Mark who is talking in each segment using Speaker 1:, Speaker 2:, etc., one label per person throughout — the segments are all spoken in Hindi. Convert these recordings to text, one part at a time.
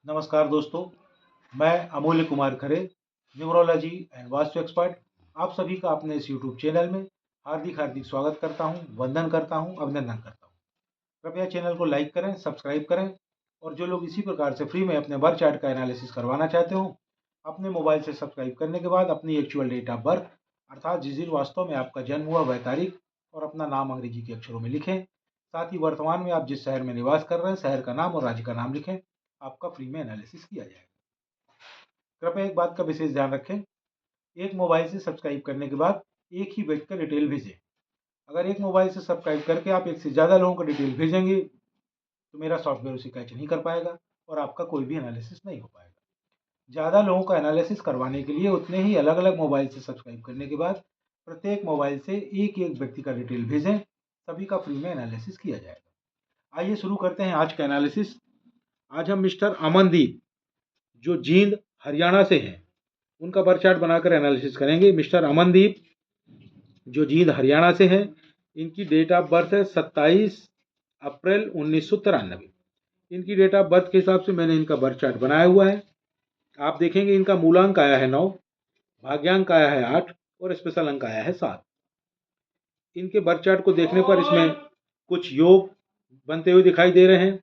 Speaker 1: नमस्कार दोस्तों, मैं अमूल्य Kumar Khare, numerology and vastu expert, आप सभी का अपने इस यूट्यूब चैनल में हार्दिक हार्दिक स्वागत करता हूं, वंदन करता हूं, अभिनंदन करता हूं। कृपया चैनल को लाइक करें, सब्सक्राइब करें और जो लोग इसी प्रकार से फ्री में अपने बर्थ चार्ट का एनालिसिस करवाना चाहते हो, अपने मोबाइल से सब्सक्राइब करने के बाद अपनी एक्चुअल डेट ऑफ बर्थ अर्थात जिस दिन वास्तव में आपका जन्म हुआ वह तारीख और अपना नाम अंग्रेजी के अक्षरों में लिखें। साथ ही वर्तमान में आप जिस शहर में निवास कर रहे हैं, शहर का नाम और राज्य का नाम लिखें। आपका फ्री में एनालिसिस किया जाएगा। कृपया एक बात का विशेष ध्यान रखें, एक मोबाइल से सब्सक्राइब करने के बाद एक ही व्यक्ति का डिटेल भेजें। अगर एक मोबाइल से सब्सक्राइब करके आप एक से ज़्यादा लोगों का डिटेल भेजेंगे तो मेरा सॉफ्टवेयर उसे कैच नहीं कर पाएगा और आपका कोई भी एनालिसिस नहीं हो पाएगा। ज़्यादा लोगों का एनालिसिस करवाने के लिए उतने ही अलग अलग मोबाइल से सब्सक्राइब करने के बाद प्रत्येक मोबाइल से एक एक व्यक्ति का डिटेल भेजें, सभी का फ्री में एनालिसिस किया जाएगा। आइए शुरू करते हैं आज का एनालिसिस। आज हम मिस्टर अमनदीप जो जींद हरियाणा से हैं उनका बर्थ चार्ट बनाकर एनालिसिस करेंगे। मिस्टर अमनदीप जो जींद हरियाणा से हैं, इनकी डेट ऑफ बर्थ है 27 अप्रैल 1993। इनकी डेट ऑफ बर्थ के हिसाब से मैंने इनका बर्थ चार्ट बनाया हुआ है। आप देखेंगे इनका मूलांक आया है 9, भाग्यांक आया है 8 और स्पेशल अंक आया है 7। इनके बर्थ चार्ट को देखने पर इसमें कुछ योग बनते हुए दिखाई दे रहे हैं।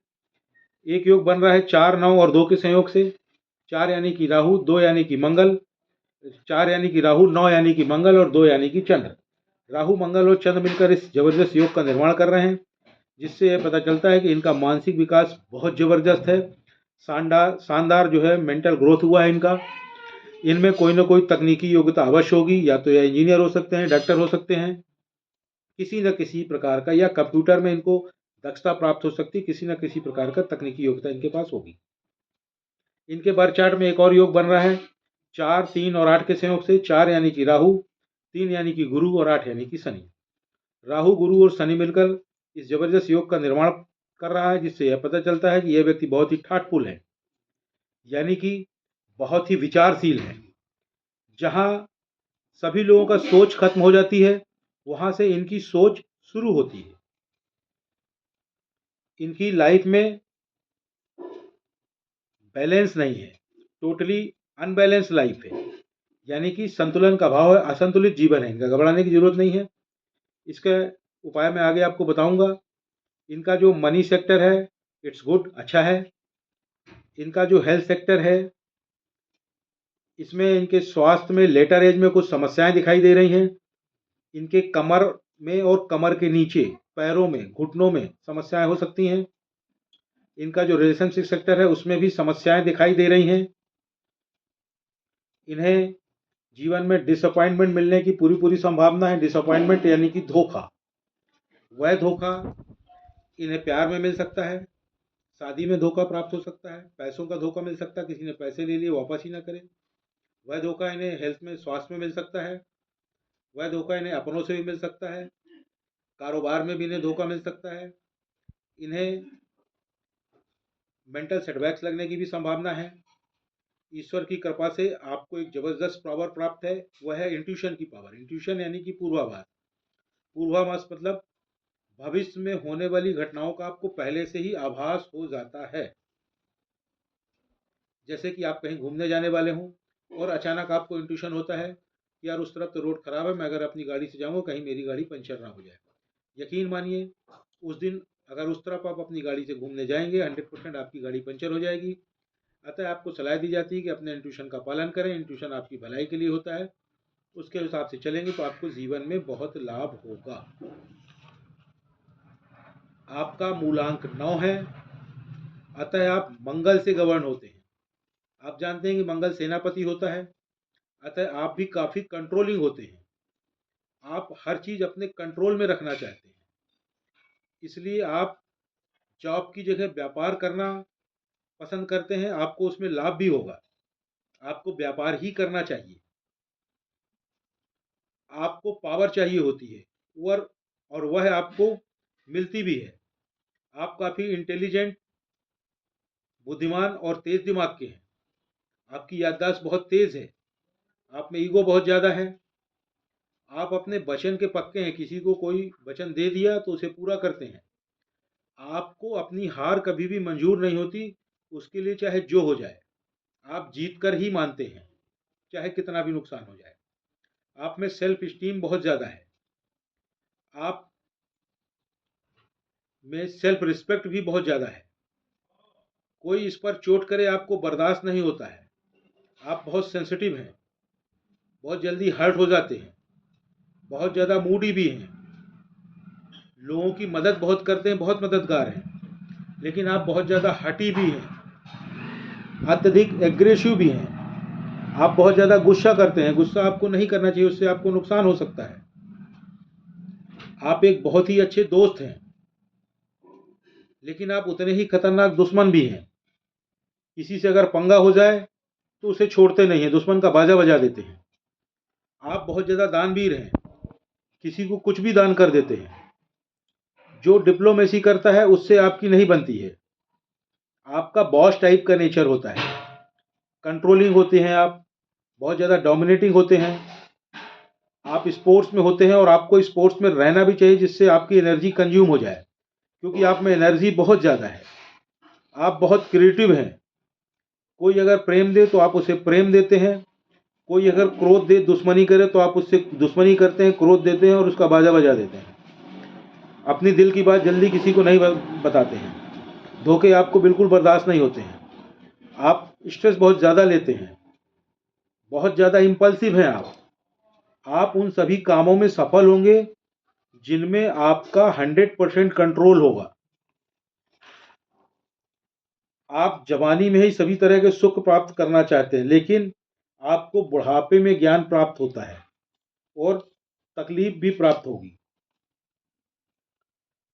Speaker 1: एक योग बन रहा है 4, 9 और 2 के संयोग से। 4 यानी कि राहु, 2 यानी कि मंगल, 4 यानी कि राहु, 9 यानी कि मंगल और 2 यानी कि चंद्र। राहु, मंगल और चंद्र मिलकर इस जबरदस्त योग का निर्माण कर रहे हैं, जिससे यह पता चलता है कि इनका मानसिक विकास बहुत जबरदस्त है। शानदार शानदार जो है मेंटल ग्रोथ हुआ है इनका। इनमें कोई ना कोई तकनीकी योग्यता अवश्य होगी, या तो यह इंजीनियर हो सकते हैं, डॉक्टर हो सकते हैं, किसी न किसी प्रकार का, या कंप्यूटर में इनको दक्षता प्राप्त हो सकती है, किसी न किसी प्रकार का तकनीकी योग्यता इनके पास होगी। इनके बर्थ चार्ट में एक और योग बन रहा है 4, 3 और 8 के संयोग से। 4 यानी कि राहु, 3 यानी कि गुरु और 8 यानी कि शनि। राहु, गुरु और शनि मिलकर इस जबरदस्त योग का निर्माण कर रहा है, जिससे यह पता चलता है कि यह व्यक्ति बहुत ही ठाटफुल है, यानी कि बहुत ही विचारशील है। जहां सभी लोगों का सोच खत्म हो जाती है, वहां से इनकी सोच शुरू होती है। इनकी लाइफ में बैलेंस नहीं है, टोटली अनबैलेंस लाइफ है, यानी कि संतुलन का अभाव है, असंतुलित जीवन है। इनका घबराने की जरूरत नहीं है। इसका उपाय मैं आगे आपको बताऊंगा। इनका जो मनी सेक्टर है इट्स गुड, अच्छा है। इनका जो हेल्थ सेक्टर है, इसमें इनके स्वास्थ्य में लेटर एज में कुछ समस्याएं दिखाई दे रही हैं। इनके कमर में और कमर के नीचे पैरों में, घुटनों में समस्याएं हो सकती हैं। इनका जो रिलेशनशिप सेक्टर है उसमें भी समस्याएं दिखाई दे रही हैं। इन्हें जीवन में डिसअपॉइंटमेंट मिलने की पूरी पूरी संभावना है। डिसअपॉइंटमेंट यानी कि धोखा। वह धोखा इन्हें प्यार में मिल सकता है, शादी में धोखा प्राप्त हो सकता है, पैसों का धोखा मिल सकता है, किसी ने पैसे ले लिए वापस ही ना करे। वह धोखा इन्हें हेल्थ में, स्वास्थ्य में मिल सकता है। वह धोखा इन्हें अपनों से भी मिल सकता है, कारोबार में भी इन्हें धोखा मिल सकता है। इन्हें मेंटल सेटबैक्स लगने की भी संभावना है। ईश्वर की कृपा से आपको एक जबरदस्त पावर प्राप्त है, वह है इंट्यूशन की पावर। इंट्यूशन यानी कि पूर्वाभास। पूर्वाभास मतलब भविष्य में होने वाली घटनाओं का आपको पहले से ही आभास हो जाता है। जैसे कि आप कहीं घूमने जाने वाले हों और अचानक आपको इंट्यूशन होता है कि यार उस तरफ तो रोड खराब है, मैं अगर अपनी गाड़ी से जाऊंगा कहीं मेरी गाड़ी पंचर ना हो जाए। यकीन मानिए उस दिन अगर उस तरफ आप अपनी गाड़ी से घूमने जाएंगे 100% आपकी गाड़ी पंचर हो जाएगी। अतः आपको सलाह दी जाती है कि अपने इंट्यूशन का पालन करें। इंट्यूशन आपकी भलाई के लिए होता है, उसके हिसाब से चलेंगे तो आपको जीवन में बहुत लाभ होगा। आपका मूलांक 9 है, अतः आप मंगल से गवर्न होते हैं। आप जानते हैं कि मंगल सेनापति होता है, अतः आप भी काफ़ी कंट्रोलिंग होते हैं। आप हर चीज़ अपने कंट्रोल में रखना चाहते हैं, इसलिए आप जॉब की जगह व्यापार करना पसंद करते हैं। आपको उसमें लाभ भी होगा, आपको व्यापार ही करना चाहिए। आपको पावर चाहिए होती है और वह आपको मिलती भी है। आप काफ़ी इंटेलिजेंट, बुद्धिमान और तेज दिमाग के हैं। आपकी याददाश्त बहुत तेज है। आप में ईगो बहुत ज़्यादा है। आप अपने वचन के पक्के हैं, किसी को कोई वचन दे दिया तो उसे पूरा करते हैं। आपको अपनी हार कभी भी मंजूर नहीं होती, उसके लिए चाहे जो हो जाए आप जीत कर ही मानते हैं, चाहे कितना भी नुकसान हो जाए। आप में सेल्फ स्टीम बहुत ज़्यादा है, आप में सेल्फ रिस्पेक्ट भी बहुत ज़्यादा है। कोई इस पर चोट करे आपको बर्दाश्त नहीं होता है। आप बहुत सेंसिटिव हैं, बहुत जल्दी हर्ट हो जाते हैं, बहुत ज़्यादा मूडी भी हैं, लोगों की मदद बहुत करते हैं, बहुत मददगार हैं। लेकिन आप बहुत ज़्यादा हठी भी हैं, अत्यधिक एग्रेसिव भी हैं। आप बहुत ज़्यादा गुस्सा करते हैं, गुस्सा आपको नहीं करना चाहिए, उससे आपको नुकसान हो सकता है। आप एक बहुत ही अच्छे दोस्त हैं, लेकिन आप उतने ही खतरनाक दुश्मन भी हैं। किसी से अगर पंगा हो जाए तो उसे छोड़ते नहीं हैं, दुश्मन का बाजा बजा देते हैं। आप बहुत ज़्यादा दानवीर हैं, किसी को कुछ भी दान कर देते हैं। जो डिप्लोमेसी करता है उससे आपकी नहीं बनती है। आपका बॉस टाइप का नेचर होता है, कंट्रोलिंग होते हैं आप, बहुत ज़्यादा डोमिनेटिंग होते हैं। आप स्पोर्ट्स में होते हैं और आपको स्पोर्ट्स में रहना भी चाहिए, जिससे आपकी एनर्जी कंज्यूम हो जाए, क्योंकि आप में एनर्जी बहुत ज़्यादा है। आप बहुत क्रिएटिव हैं। कोई अगर प्रेम दे तो आप उसे प्रेम देते हैं, कोई अगर क्रोध दे, दुश्मनी करे तो आप उससे दुश्मनी करते हैं, क्रोध देते हैं और उसका बाजा बजा देते हैं। अपनी दिल की बात जल्दी किसी को नहीं बताते हैं, धोखे आपको बिल्कुल बर्दाश्त नहीं होते हैं। आप स्ट्रेस बहुत ज़्यादा लेते हैं, बहुत ज़्यादा इम्पल्सिव हैं आप उन सभी कामों में सफल होंगे जिनमें आपका 100% कंट्रोल होगा। आप जवानी में ही सभी तरह के सुख प्राप्त करना चाहते हैं, लेकिन आपको बुढ़ापे में ज्ञान प्राप्त होता है और तकलीफ भी प्राप्त होगी।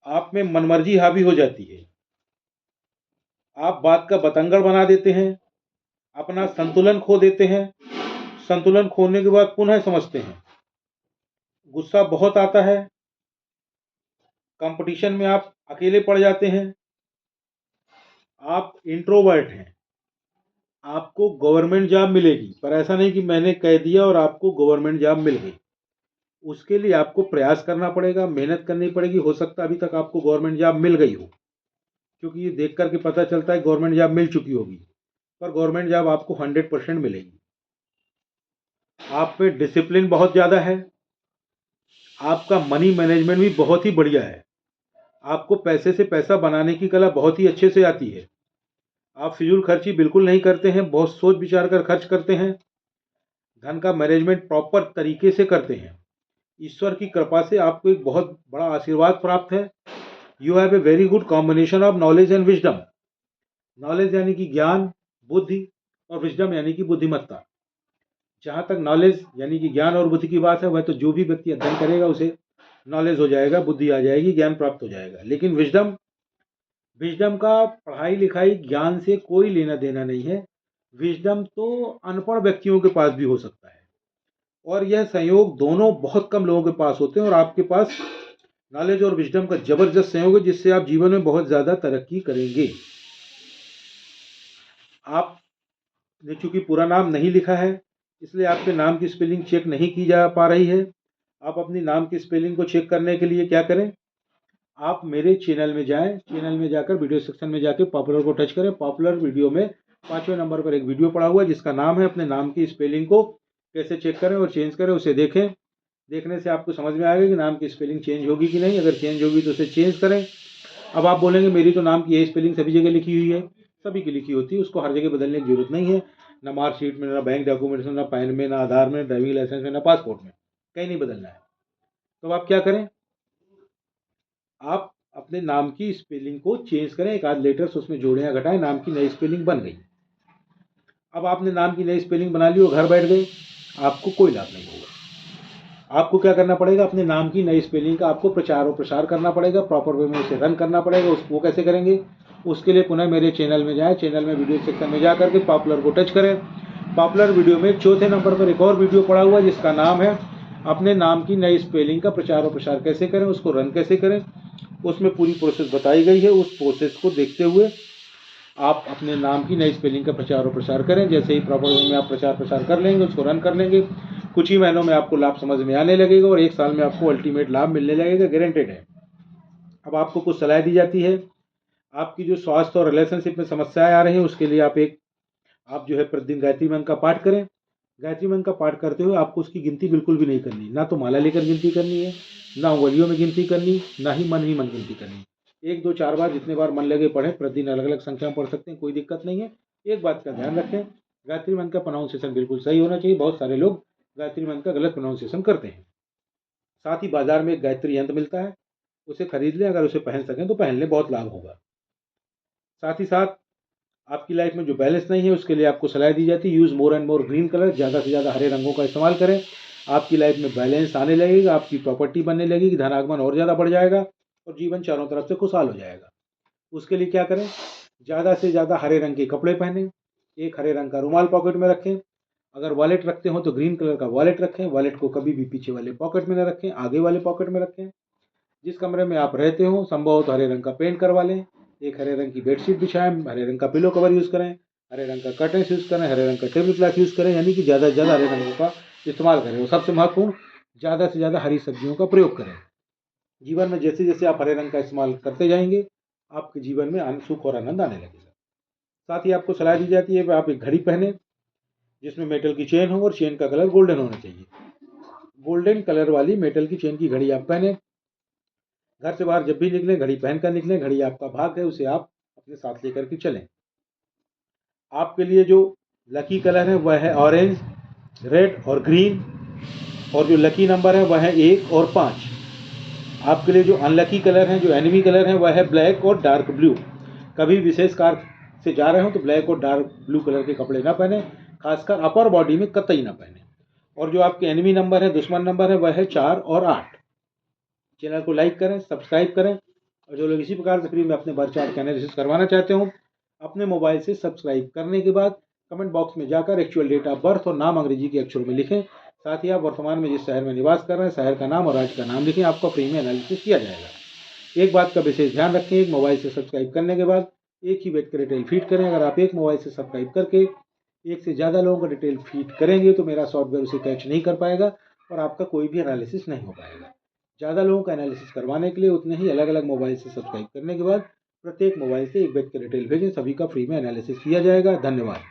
Speaker 1: आप में मनमर्जी हावी हो जाती है, आप बात का बतंगड़ बना देते हैं, अपना संतुलन खो देते हैं, संतुलन खोने के बाद पुनः समझते हैं। गुस्सा बहुत आता है, कंपटीशन में आप अकेले पड़ जाते हैं। आप इंट्रोवर्ट हैं, आपको गवर्नमेंट जॉब मिलेगी, पर ऐसा नहीं कि मैंने कह दिया और आपको गवर्नमेंट जॉब मिल गई। उसके लिए आपको प्रयास करना पड़ेगा, मेहनत करनी पड़ेगी। हो सकता है अभी तक आपको गवर्नमेंट जॉब मिल गई हो, क्योंकि ये देख करके पता चलता है गवर्नमेंट जॉब मिल चुकी होगी, पर गवर्नमेंट जॉब आपको 100% मिलेगी। आप में डिसिप्लिन बहुत ज़्यादा है, आपका मनी मैनेजमेंट भी बहुत ही बढ़िया है। आपको पैसे से पैसा बनाने की कला बहुत ही अच्छे से आती है। आप फिजूल खर्ची बिल्कुल नहीं करते हैं, बहुत सोच विचार कर खर्च करते हैं। धन का मैनेजमेंट प्रॉपर तरीके से करते हैं। ईश्वर की कृपा से आपको एक बहुत बड़ा आशीर्वाद प्राप्त है। You have a very good combination of knowledge and wisdom. Knowledge यानी कि ज्ञान, बुद्धि, और विजडम यानी कि बुद्धिमत्ता। जहाँ तक नॉलेज यानी कि ज्ञान और बुद्धि की बात है, वह तो जो भी व्यक्ति अध्ययन करेगा उसे नॉलेज हो जाएगा, बुद्धि आ जाएगी, ज्ञान प्राप्त हो जाएगा। लेकिन विजडम, विजडम का पढ़ाई लिखाई ज्ञान से कोई लेना देना नहीं है। विजडम तो अनपढ़ व्यक्तियों के पास भी हो सकता है, और यह संयोग दोनों बहुत कम लोगों के पास होते हैं। और आपके पास नॉलेज और विजडम का जबरदस्त संयोग है, जिससे आप जीवन में बहुत ज़्यादा तरक्की करेंगे। आपने चूंकि पूरा नाम नहीं लिखा है, इसलिए आपके नाम की स्पेलिंग चेक नहीं की जा पा रही है। आप अपनी नाम की स्पेलिंग को चेक करने के लिए क्या करें, आप मेरे चैनल में जाएं, चैनल में जाकर वीडियो सेक्शन में जाकर पॉपुलर को टच करें। पॉपुलर वीडियो में 5वें नंबर पर एक वीडियो पड़ा हुआ है जिसका नाम है अपने नाम की स्पेलिंग को कैसे चेक करें और चेंज करें। उसे देखें, देखने से आपको समझ में आएगा कि नाम की स्पेलिंग चेंज होगी कि नहीं। अगर चेंज होगी तो उसे चेंज करें। अब आप बोलेंगे मेरी तो नाम की यही स्पेलिंग सभी जगह लिखी हुई है। सभी की लिखी होती है, उसको हर जगह बदलने की जरूरत नहीं है। ना मार्कशीट में, ना बैंक डॉक्यूमेंट्स में, ना पैन में, ना आधार में, ड्राइविंग लाइसेंस में, ना पासपोर्ट में, कहीं नहीं बदलना है। तो आप क्या करें, आप अपने नाम की स्पेलिंग को चेंज करें, एक आध लेटर्स उसमें जोड़ें या घटाएं, नाम की नई स्पेलिंग बन गई। अब आपने नाम की नई स्पेलिंग बना ली और घर बैठ गए, आपको कोई लाभ नहीं होगा। आपको क्या करना पड़ेगा, अपने नाम की नई स्पेलिंग का आपको प्रचार और प्रसार करना पड़ेगा, प्रॉपर वे में उसे रन करना पड़ेगा। वो कैसे करेंगे, उसके लिए पुनः मेरे चैनल में जाएं, चैनल में वीडियो सेक्शन में जा करके पॉपुलर को टच करें। पॉपुलर वीडियो में 4थे नंबर पर एक और वीडियो पड़ा हुआ है जिसका नाम है अपने नाम की नई स्पेलिंग का प्रचार और प्रसार कैसे करें, उसको रन कैसे करें। उसमें पूरी प्रोसेस बताई गई है। उस प्रोसेस को देखते हुए आप अपने नाम की नई स्पेलिंग का प्रचार और प्रसार करें। जैसे ही प्रॉपर वे में आप प्रचार प्रसार कर लेंगे, उसको रन कर लेंगे, कुछ ही महीनों में आपको लाभ समझ में आने लगेगा और 1 साल में आपको अल्टीमेट लाभ मिलने लगेगा, गारंटेड है। अब आपको कुछ सलाह दी जाती है, आपकी जो स्वास्थ्य और रिलेशनशिप में समस्याएं आ रही हैं उसके लिए आप जो है प्रतिदिन गायत्री मंत्र का पाठ करें। गायत्री मंत्र का पाठ करते हुए आपको उसकी गिनती बिल्कुल भी नहीं करनी, ना तो माला लेकर गिनती करनी है, ना उंगलियों में गिनती करनी, ना ही मन गिनती करनी। 1 2 4 बार जितने बार मन लगे पढ़ें, प्रतिदिन अलग अलग संख्या में पढ़ सकते हैं, कोई दिक्कत नहीं है। एक बात का ध्यान रखें, गायत्री मंत्र का प्रोनाउंसिएशन बिल्कुल सही होना चाहिए। बहुत सारे लोग गायत्री मंत्र का गलत प्रोनाउंसिएशन करते हैं। साथ ही बाजार में एक गायत्री यंत्र मिलता है, उसे खरीद लें, अगर उसे पहन सकें तो पहन लें, बहुत लाभ होगा। साथ ही साथ आपकी लाइफ में जो बैलेंस नहीं है उसके लिए आपको सलाह दी जाती है, use more and more green colour, ज़्यादा से ज़्यादा हरे रंगों का इस्तेमाल करें। आपकी लाइफ में बैलेंस आने लगेगा, आपकी प्रॉपर्टी बनने लगेगी, धनागमन और ज़्यादा बढ़ जाएगा और जीवन चारों तरफ से खुशहाल हो जाएगा। उसके लिए क्या करें, ज़्यादा से ज़्यादा हरे रंग के कपड़े पहनें, एक हरे रंग का रुमाल पॉकेट में रखें। अगर वॉलेट रखते हो तो ग्रीन कलर का वॉलेट रखें। वॉलेट को कभी भी पीछे वाले पॉकेट में न रखें, आगे वाले पॉकेट में रखें। जिस कमरे में आप रहते हो संभव हो तो हरे रंग का पेंट करवा लें। एक हरे रंग की बेडशीट बिछाएं, हरे रंग का पिलो कवर यूज़ करें, हरे रंग का कर्टन यूज़ करें, हरे रंग का टेबल क्लॉथ यूज़ करें, यानी कि ज़्यादा से ज़्यादा हरे रंगों का इस्तेमाल करें। और सबसे महत्वपूर्ण, ज़्यादा से ज़्यादा हरी सब्जियों का प्रयोग करें। जीवन में जैसे जैसे आप हरे रंग का इस्तेमाल करते जाएंगे आपके जीवन में सुख और आनंद आने लगेगा। साथ ही आपको सलाह दी जाती है कि आप एक घड़ी पहने जिसमें मेटल की चेन हो और चेन का कलर गोल्डन होना चाहिए। गोल्डन कलर वाली मेटल की चेन की घड़ी आप पहने। घर से बाहर जब भी निकलें घड़ी पहनकर निकलें। घड़ी आपका भाग है, उसे आप अपने साथ लेकर के चलें। आपके लिए जो लकी कलर है वह है ऑरेंज, रेड और ग्रीन, और जो लकी नंबर है वह है 1 और 5। आपके लिए जो अनलकी कलर है, जो एनिमी कलर है, वह है ब्लैक और डार्क ब्लू। कभी विशेष कार से जा रहे हो तो ब्लैक और डार्क ब्लू कलर के कपड़े ना पहने, खासकर अपर बॉडी में कतई ना पहने। और जो आपके एनिमी नंबर है, दुश्मन नंबर है, वह है 4 और 8। चैनल को लाइक करें, सब्सक्राइब करें, और जो लोग इसी प्रकार से फ्री में अपने बर्थ चार्ट का एनालिसिस करवाना चाहते हो, अपने मोबाइल से सब्सक्राइब करने के बाद कमेंट बॉक्स में जाकर एक्चुअल डेट ऑफ बर्थ और नाम अंग्रेजी के अक्षरों में लिखें। साथ ही आप वर्तमान में जिस शहर में निवास कर रहे हैं, शहर का नाम और राज्य का नाम लिखें, आपका फ्री में एनालिसिस किया जाएगा। एक बात का विशेष ध्यान रखें, एक मोबाइल से सब्सक्राइब करने के बाद एक ही व्यक्ति डिटेल फीड करें। अगर आप एक मोबाइल से सब्सक्राइब करके एक से ज़्यादा लोगों का डिटेल फीड करेंगे तो मेरा सॉफ्टवेयर उसे कैच नहीं कर पाएगा और आपका कोई भी एनालिसिस नहीं हो पाएगा। ज़्यादा लोगों का एनालिसिस करवाने के लिए उतने ही अलग अलग मोबाइल से सब्सक्राइब करने के बाद प्रत्येक मोबाइल से एक व्यक्ति डिटेल भेजें, सभी का फ्री में एनालिसिस किया जाएगा। धन्यवाद।